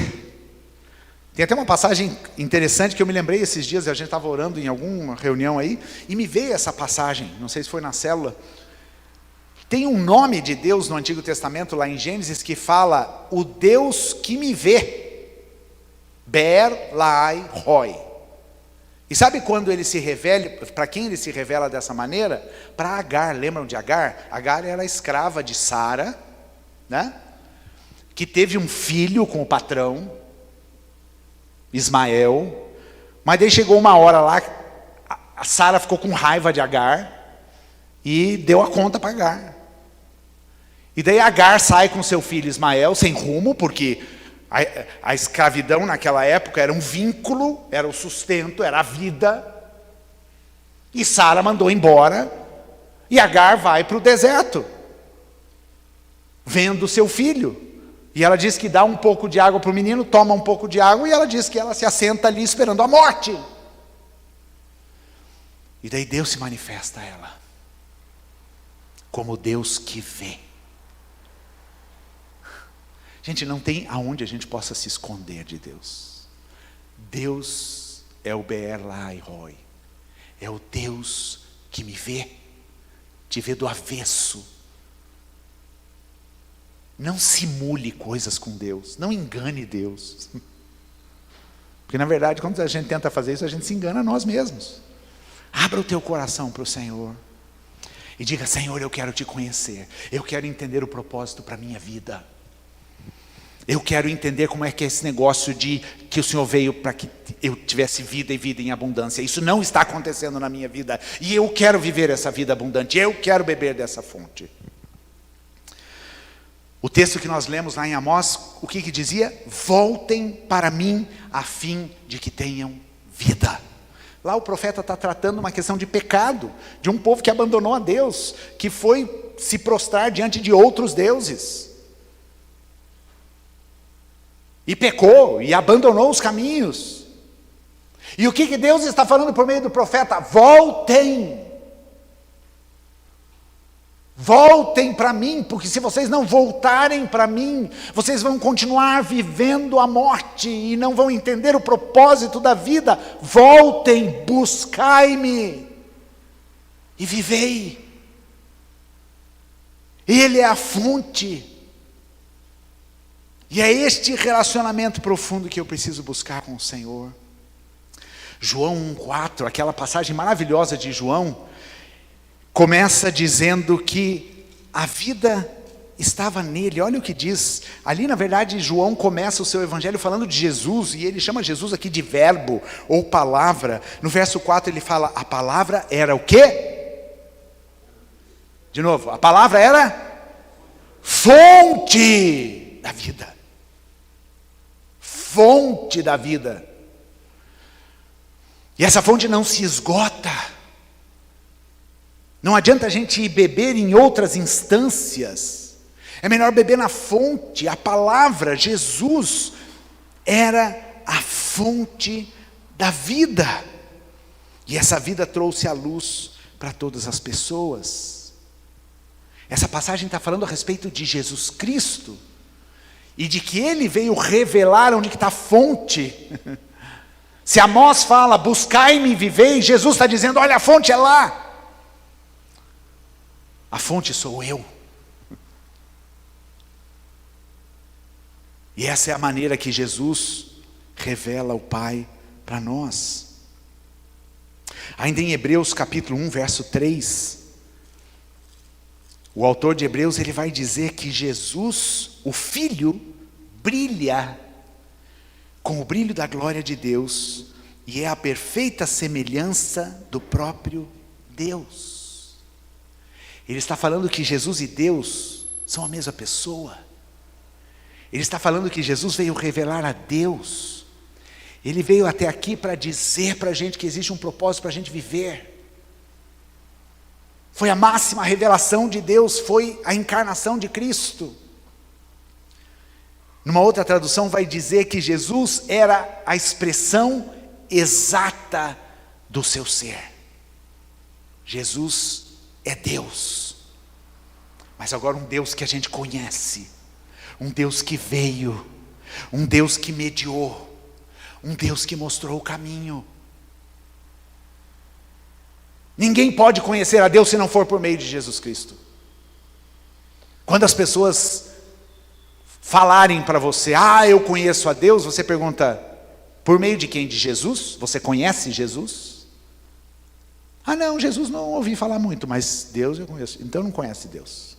Tem até uma passagem interessante que eu me lembrei esses dias, a gente estava orando em alguma reunião aí, e me veio essa passagem, não sei se foi na célula. Tem um nome de Deus no Antigo Testamento, lá em Gênesis, que fala: o Deus que me vê. Ber Laai Roi. E sabe quando ele se revela, para quem ele se revela dessa maneira? Para Agar. Lembram de Agar? Agar era escrava de Sara, né? Que teve um filho com o patrão, Ismael. Mas daí chegou uma hora lá, a Sara ficou com raiva de Agar e deu a conta para Agar. E daí Agar sai com seu filho Ismael, sem rumo, porque a escravidão naquela época era um vínculo, era o sustento, era a vida. E Sara mandou embora, e Agar vai para o deserto, vendo seu filho. E ela diz que dá um pouco de água para o menino, toma um pouco de água, e ela diz que ela se assenta ali esperando a morte. E daí Deus se manifesta a ela, como Deus que vê. Gente, não tem aonde a gente possa se esconder de Deus. Deus é o Be'er Lahai Roi. É o Deus que me vê, te vê do avesso. Não simule coisas com Deus, não engane Deus. Porque na verdade, quando a gente tenta fazer isso, a gente se engana a nós mesmos. Abra o teu coração para o Senhor e diga: Senhor, eu quero te conhecer, eu quero entender o propósito para a minha vida. Eu quero entender como é que é esse negócio de que o Senhor veio para que eu tivesse vida e vida em abundância. Isso não está acontecendo na minha vida. E eu quero viver essa vida abundante. Eu quero beber dessa fonte. O texto que nós lemos lá em Amós, o que dizia? Voltem para mim a fim de que tenham vida. Lá o profeta está tratando uma questão de pecado, de um povo que abandonou a Deus, que foi se prostrar diante de outros deuses. E pecou, e abandonou os caminhos. E o que Deus está falando por meio do profeta? Voltem. Voltem para mim, porque se vocês não voltarem para mim, vocês vão continuar vivendo a morte e não vão entender o propósito da vida. Voltem, buscai-me e vivei. Ele é a fonte. E é este relacionamento profundo que eu preciso buscar com o Senhor. João 1,4, aquela passagem maravilhosa de João, começa dizendo que a vida estava nele. Olha o que diz. Ali, na verdade, João começa o seu evangelho falando de Jesus, e ele chama Jesus aqui de verbo ou palavra. No verso 4 ele fala: a palavra era o quê? De novo, a palavra era fonte da vida. Fonte da vida. E essa fonte não se esgota. Não adianta a gente ir beber em outras instâncias. É melhor beber na fonte. A palavra, Jesus, era a fonte da vida. E essa vida trouxe a luz para todas as pessoas. Essa passagem está falando a respeito de Jesus Cristo. E de que Ele veio revelar onde está a fonte. Se Amós fala, buscai-me e vivei, Jesus está dizendo, olha, a fonte é lá. A fonte sou eu. E essa é a maneira que Jesus revela o Pai para nós. Ainda em Hebreus capítulo 1, verso 3, o autor de Hebreus ele vai dizer que Jesus, o Filho, brilha com o brilho da glória de Deus e é a perfeita semelhança do próprio Deus. Ele está falando que Jesus e Deus são a mesma pessoa. Ele está falando que Jesus veio revelar a Deus. Ele veio até aqui para dizer para a gente que existe um propósito para a gente viver. Foi a máxima revelação de Deus, foi a encarnação de Cristo. Numa outra tradução vai dizer que Jesus era a expressão exata do seu ser. Jesus é Deus. Mas agora um Deus que a gente conhece. Um Deus que veio. Um Deus que mediou. Um Deus que mostrou o caminho. Ninguém pode conhecer a Deus se não for por meio de Jesus Cristo. Quando as pessoas falarem para você, eu conheço a Deus, você pergunta, Por meio de quem? De Jesus? Você conhece Jesus? Ah não, Jesus não ouvi falar muito, mas Deus eu conheço. Então não conhece Deus.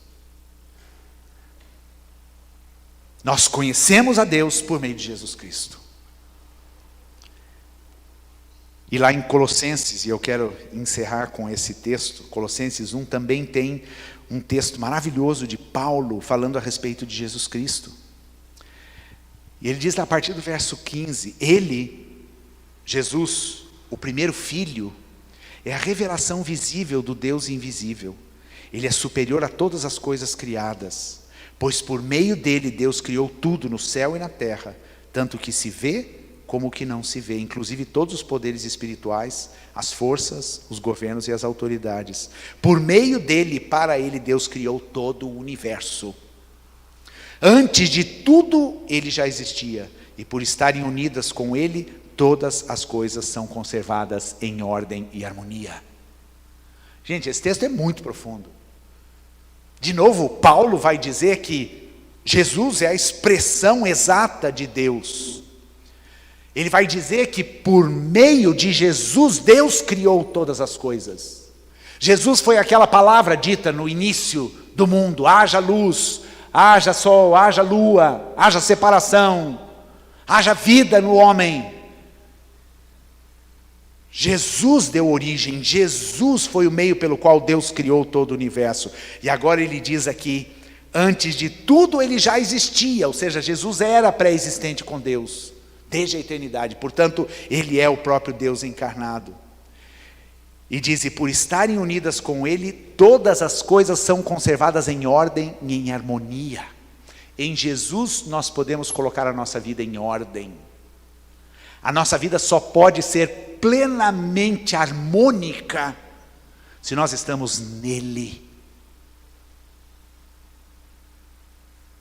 Nós conhecemos a Deus por meio de Jesus Cristo. E lá em Colossenses, e eu quero encerrar com esse texto, Colossenses 1 também tem um texto maravilhoso de Paulo falando a respeito de Jesus Cristo. E ele diz lá a partir do verso 15, ele, Jesus, o primeiro filho, é a revelação visível do Deus invisível. Ele é superior a todas as coisas criadas, pois por meio dele Deus criou tudo no céu e na terra, tanto o que se vê como o que não se vê, inclusive todos os poderes espirituais, as forças, os governos e as autoridades. Por meio dele, para ele, Deus criou todo o universo. Antes de tudo, ele já existia, e por estarem unidas com ele, todas as coisas são conservadas em ordem e harmonia. Gente, esse texto é muito profundo. De novo, Paulo vai dizer que Jesus é a expressão exata de Deus. Ele vai dizer que por meio de Jesus, Deus criou todas as coisas. Jesus foi aquela palavra dita no início do mundo: haja luz, haja sol, haja lua, haja separação, haja vida no homem. Jesus deu origem, Jesus foi o meio pelo qual Deus criou todo o universo. E agora ele diz aqui, antes de tudo ele já existia, ou seja, Jesus era pré-existente com Deus, desde a eternidade, portanto, ele é o próprio Deus encarnado. E diz, e por estarem unidas com ele, todas as coisas são conservadas em ordem e em harmonia. Em Jesus nós podemos colocar a nossa vida em ordem. A nossa vida só pode ser plenamente harmônica se nós estamos nele.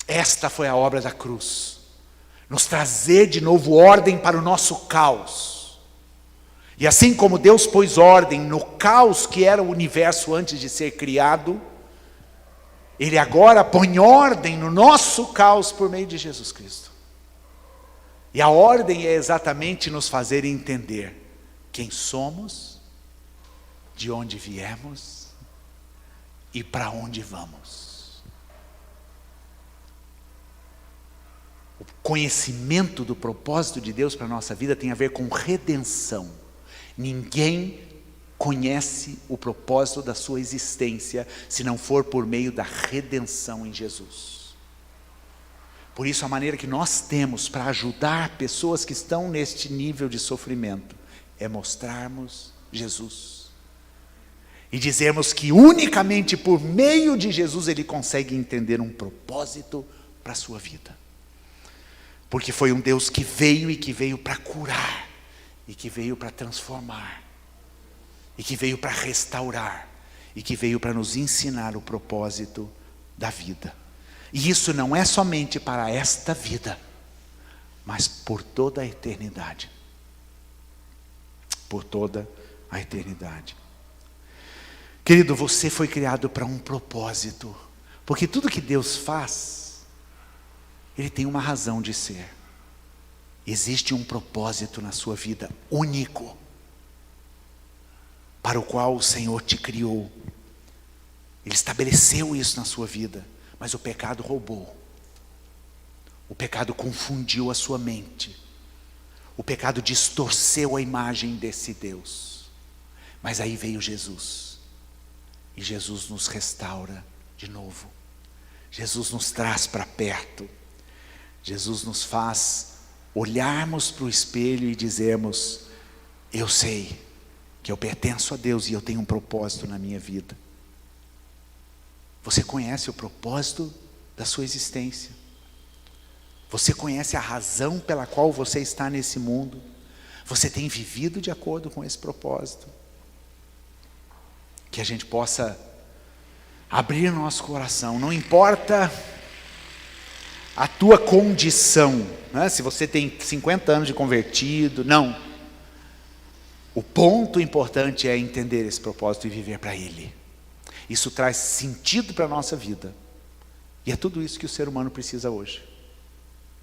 Esta foi a obra da cruz. Nos trazer de novo ordem para o nosso caos. E assim como Deus pôs ordem no caos que era o universo antes de ser criado, Ele agora põe ordem no nosso caos por meio de Jesus Cristo. E a ordem é exatamente nos fazer entender quem somos, de onde viemos e para onde vamos. O conhecimento do propósito de Deus para a nossa vida tem a ver com redenção. Ninguém conhece o propósito da sua existência se não for por meio da redenção em Jesus. Por isso, a maneira que nós temos para ajudar pessoas que estão neste nível de sofrimento é mostrarmos Jesus. E dizermos que unicamente por meio de Jesus ele consegue entender um propósito para a sua vida. Porque foi um Deus que veio e que veio para curar, e que veio para transformar, e que veio para restaurar, e que veio para nos ensinar o propósito da vida. E isso não é somente para esta vida, mas por toda a eternidade. Por toda a eternidade. Querido, você foi criado para um propósito, porque tudo que Deus faz, Ele tem uma razão de ser. Existe um propósito na sua vida único, para o qual o Senhor te criou. Ele estabeleceu isso na sua vida, mas o pecado roubou. O pecado confundiu a sua mente. O pecado distorceu a imagem desse Deus. Mas aí veio Jesus. E Jesus nos restaura de novo. Jesus nos traz para perto. Jesus nos faz olharmos para o espelho e dizermos: eu sei que eu pertenço a Deus e eu tenho um propósito na minha vida. Você conhece o propósito da sua existência? Você conhece a razão pela qual você está nesse mundo? Você tem vivido de acordo com esse propósito? Que a gente possa abrir nosso coração, não importa a tua condição, né? Se você tem 50 anos de convertido, não. O ponto importante é entender esse propósito e viver para Ele. Isso traz sentido para a nossa vida. E é tudo isso que o ser humano precisa hoje.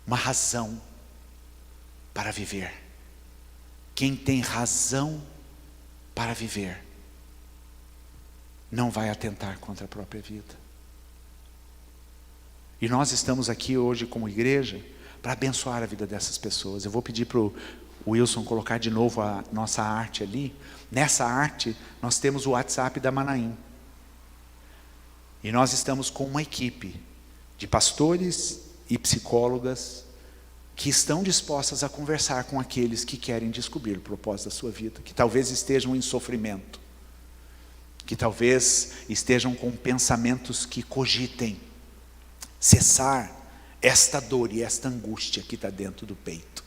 Uma razão para viver. quem tem razão para viver não vai atentar contra a própria vida. E nós estamos aqui hoje como igreja para abençoar a vida dessas pessoas. Eu vou pedir para o Wilson colocar de novo a nossa arte ali. Nessa arte nós temos o WhatsApp da Manaim. E nós estamos com uma equipe de pastores e psicólogas que estão dispostas a conversar com aqueles que querem descobrir o propósito da sua vida, que talvez estejam em sofrimento, que talvez estejam com pensamentos que cogitem cessar esta dor e esta angústia que está dentro do peito.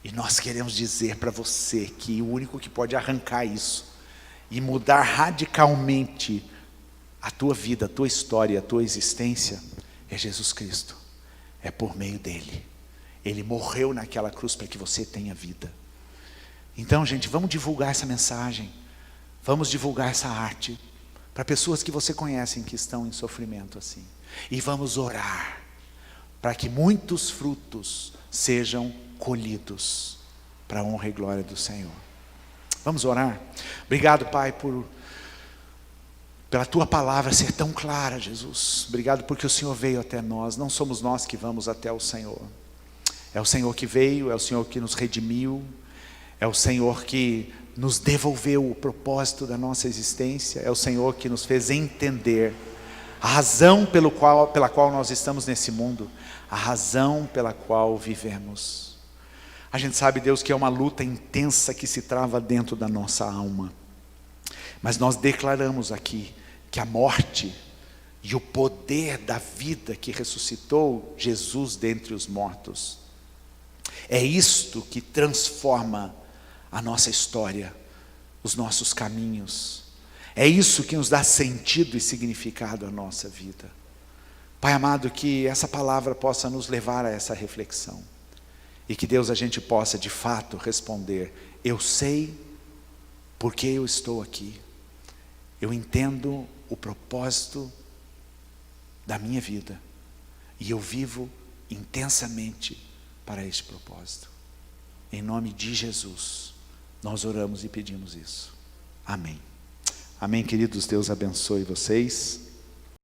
E nós queremos dizer para você que o único que pode arrancar isso e mudar radicalmente a tua vida, a tua história, a tua existência é Jesus Cristo. É por meio dele. Ele morreu naquela cruz para que você tenha vida. Então, gente, vamos divulgar essa mensagem. Vamos divulgar essa arte para pessoas que você conhece que estão em sofrimento assim. E vamos orar para que muitos frutos sejam colhidos para a honra e glória do Senhor. Vamos orar? Obrigado, Pai, pela Tua palavra ser tão clara, Jesus. Obrigado porque o Senhor veio até nós. Não somos nós que vamos até o Senhor. É o Senhor que veio, é o Senhor que nos redimiu, é o Senhor que nos devolveu o propósito da nossa existência, é o Senhor que nos fez entender a razão pela qual nós estamos nesse mundo, a razão pela qual vivemos. A gente sabe, Deus, que é uma luta intensa que se trava dentro da nossa alma, mas nós declaramos aqui que a morte e o poder da vida que ressuscitou Jesus dentre os mortos, é isto que transforma a nossa história, os nossos caminhos. É isso que nos dá sentido e significado à nossa vida. Pai amado, que essa palavra possa nos levar a essa reflexão. E que Deus, a gente possa de fato responder: eu sei porque eu estou aqui. Eu entendo o propósito da minha vida. E eu vivo intensamente para este propósito. Em nome de Jesus, nós oramos e pedimos isso. Amém. Amém, queridos. Deus abençoe vocês.